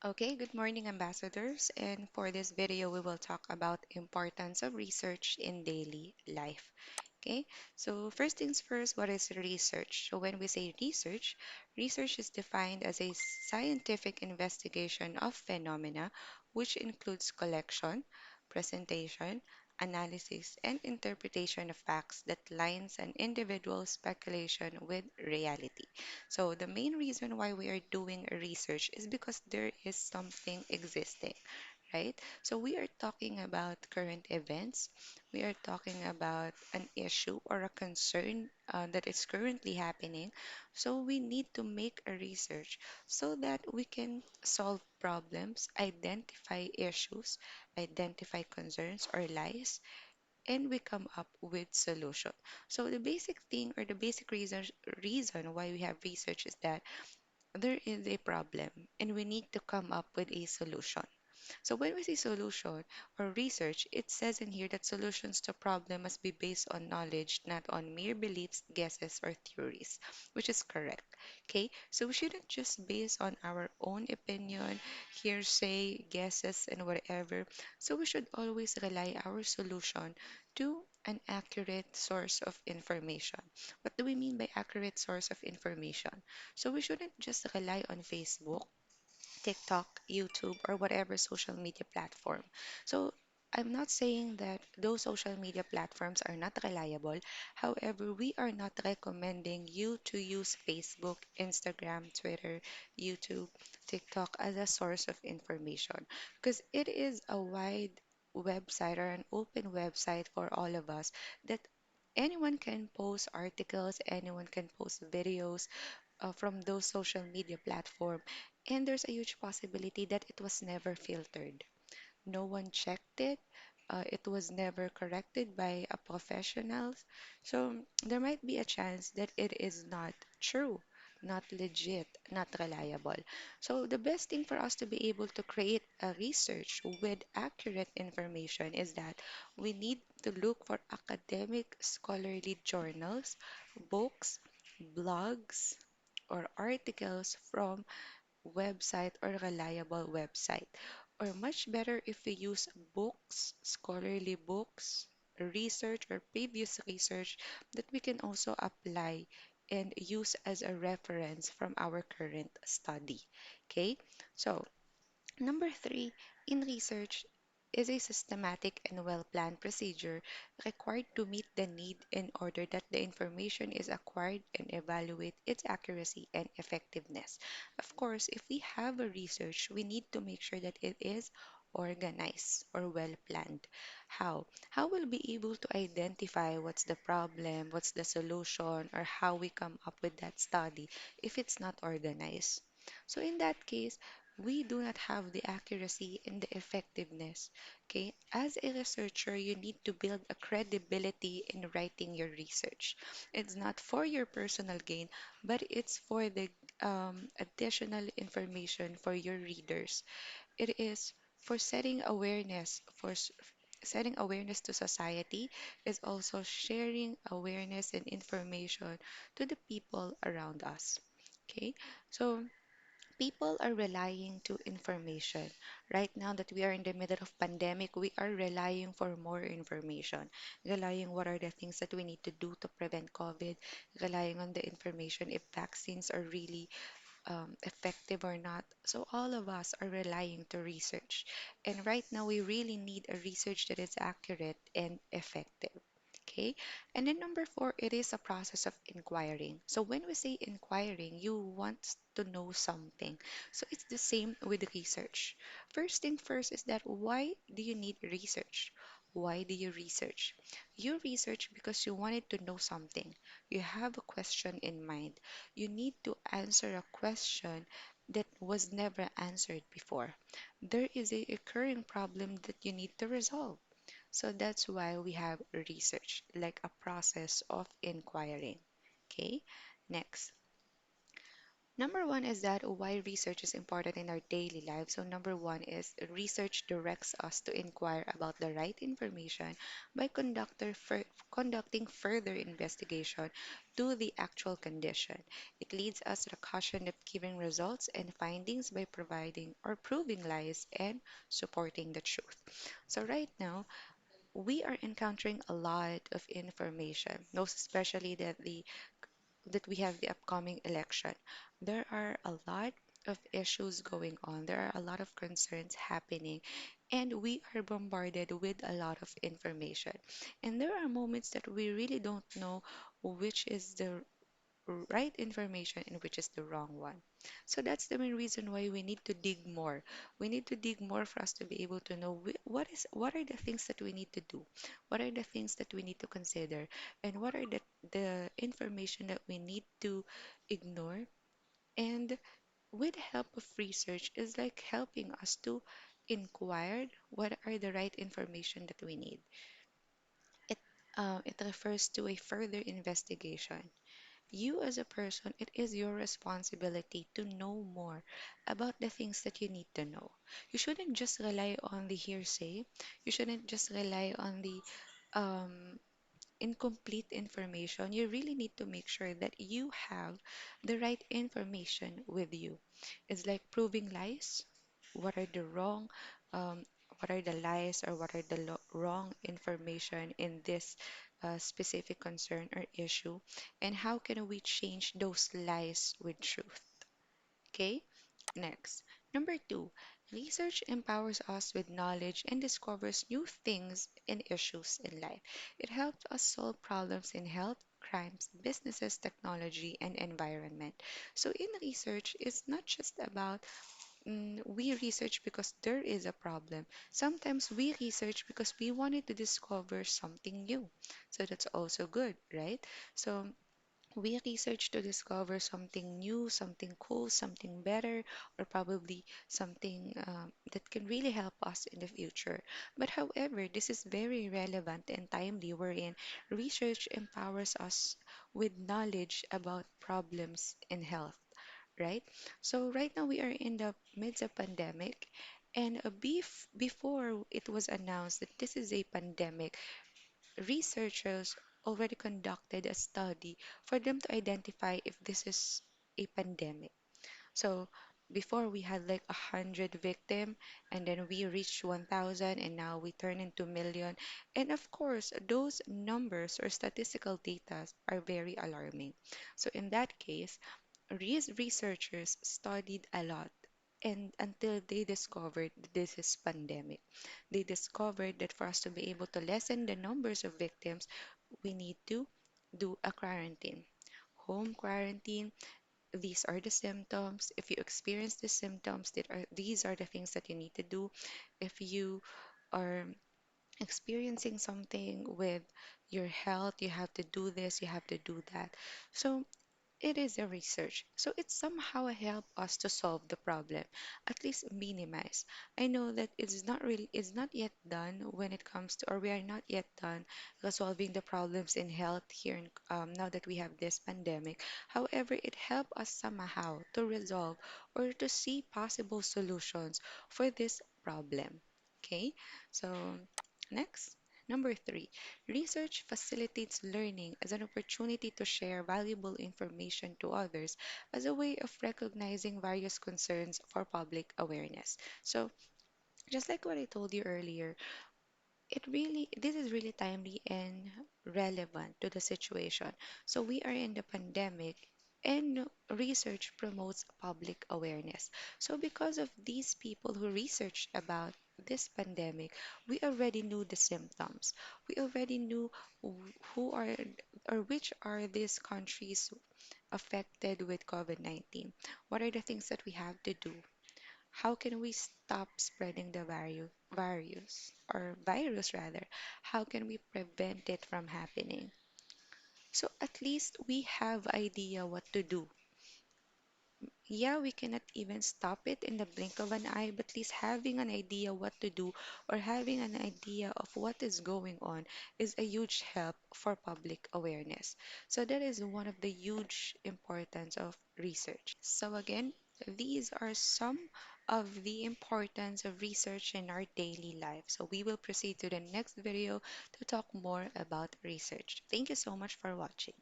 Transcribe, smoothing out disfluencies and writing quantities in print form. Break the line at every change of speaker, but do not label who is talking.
Okay, good morning, ambassadors. And for this video, we will talk about importance of research in daily life. Okay, so first things first, what is research? So when we say research, research is defined as a scientific investigation of phenomena, which includes collection, presentation, analysis, and interpretation of facts that lines an individual's speculation with reality. So the main reason why we are doing a research is because there is something existing, right? So we are talking about current events. We are talking about an issue or a concern that is currently happening. So we need to make a research so that we can solve problems, identify issues, identify concerns or lies, and we come up with solution. So the basic thing or the basic reason why we have research is that there is a problem and we need to come up with a solution. So when we say solution or research, it says in here that solutions to problem must be based on knowledge, not on mere beliefs, guesses, or theories, which is correct. Okay, so we shouldn't just base on our own opinion, hearsay, guesses, and whatever. So we should always rely our solution to an accurate source of information. What do we mean by accurate source of information? So we shouldn't just rely on Facebook, TikTok, YouTube, or whatever social media platform. So I'm not saying that those social media platforms are not reliable. However, we are not recommending you to use Facebook, Instagram, Twitter, YouTube, TikTok as a source of information because it is a wide website or an open website for all of us that anyone can post articles, anyone can post videos, from those social media platform, and there's a huge possibility that it was never filtered. No one checked it. It was never corrected by a professional. So there might be a chance that it is not true, not legit, not reliable. So the best thing for us to be able to create a research with accurate information is that we need to look for academic scholarly journals, books, blogs, or articles from website or reliable website. Or much better if we use books, scholarly books, research or previous research that we can also apply and use as a reference from our current study. Okay, so number three, in research is a systematic and well-planned procedure required to meet the need in order that the information is acquired and evaluate its accuracy and effectiveness. Of course, if we have a research, we need to make sure that it is organized or well-planned. How? How will we be able to identify what's the problem, what's the solution, or how we come up with that study if it's not organized? So in that case, we do not have the accuracy and the effectiveness. Okay, as a researcher, you need to build a credibility in writing your research. It's not for your personal gain, but it's for the additional information for your readers. It is for setting awareness, setting awareness to society, is also sharing awareness and information to the people around us. Okay, so people are relying to information. Right now that we are in the middle of pandemic, we are relying for more information, relying what are the things that we need to do to prevent COVID, relying on the information if vaccines are really effective or not. So all of us are relying to research. And right now we really need a research that is accurate and effective. Okay. And then number four, it is a process of inquiring. So when we say inquiring, you want to know something. So it's the same with research. First thing first is that why do you need research? Why do you research? You research because you wanted to know something. You have a question in mind. You need to answer a question that was never answered before. There is a occurring problem that you need to resolve. So that's why we have research, like a process of inquiring. Okay, next. Number one is that why research is important in our daily life. So, number one is research directs us to inquire about the right information by conducting further investigation to the actual condition. It leads us to the caution of giving results and findings by providing or proving lies and supporting the truth. So, right now, we are encountering a lot of information, most especially that we have the upcoming election. There are a lot of issues going on. There are a lot of concerns happening, and we are bombarded with a lot of information. And there are moments that we really don't know which is the right information and which is the wrong one. So that's the main reason why we need to dig more. We need to dig more for us to be able to know what are the things that we need to do, what are the things that we need to consider, and what are the information that we need to ignore. And with the help of research is like helping us to inquire what are the right information that we need. It it refers to a further investigation. You, as a person, it is your responsibility to know more about the things that you need to know. You shouldn't just rely on the hearsay. You shouldn't just rely on the um, incomplete information. You really need to make sure that you have the right information with you. It's like proving lies. What are the wrong, um, what are the lies or what are the wrong information in this specific concern or issue, and how can we change those lies with truth? Okay, next. Number two, research empowers us with knowledge and discovers new things and issues in life. It helps us solve problems in health, crimes, businesses, technology, and environment. So, in research, it's not just about we research because there is a problem. Sometimes we research because we wanted to discover something new. So, that's also good, right? So, we research to discover something new, something cool, something better, or probably something that can really help us in the future. But however, this is very relevant and timely, wherein research empowers us with knowledge about problems in health, right? So right now we are in the midst of pandemic, and before it was announced that this is a pandemic, researchers already conducted a study for them to identify if this is a pandemic. So before we had like 100 victims, and then we reached 1,000, and now we turn into million. And of course, those numbers or statistical data are very alarming. So in that case, these researchers studied a lot and until they discovered this is pandemic. They discovered that for us to be able to lessen the numbers of victims, we need to do a quarantine. Home quarantine, these are the symptoms. If you experience the symptoms, these are the things that you need to do. If you are experiencing something with your health, you have to do this, you have to do that. So it is a research. So it somehow help us to solve the problem, at least minimize. I know that it's not yet done when it comes to, or we are not yet done resolving the problems in health here now that we have this pandemic. However, it helped us somehow to resolve or to see possible solutions for this problem. Okay, so next. Number three, research facilitates learning as an opportunity to share valuable information to others as a way of recognizing various concerns for public awareness. So, just like what I told you earlier, this is really timely and relevant to the situation. So we are in the pandemic, and research promotes public awareness. So because of these people who researched about this pandemic, we already knew the symptoms. We already knew who are or which are these countries affected with COVID-19. What are the things that we have to do? How can we stop spreading the virus rather? How can we prevent it from happening? So at least we have idea what to do. Yeah, we cannot even stop it in the blink of an eye, but at least having an idea what to do or having an idea of what is going on is a huge help for public awareness. So that is one of the huge importance of research. So again, these are some of the importance of research in our daily life. So we will proceed to the next video to talk more about research. Thank you so much for watching.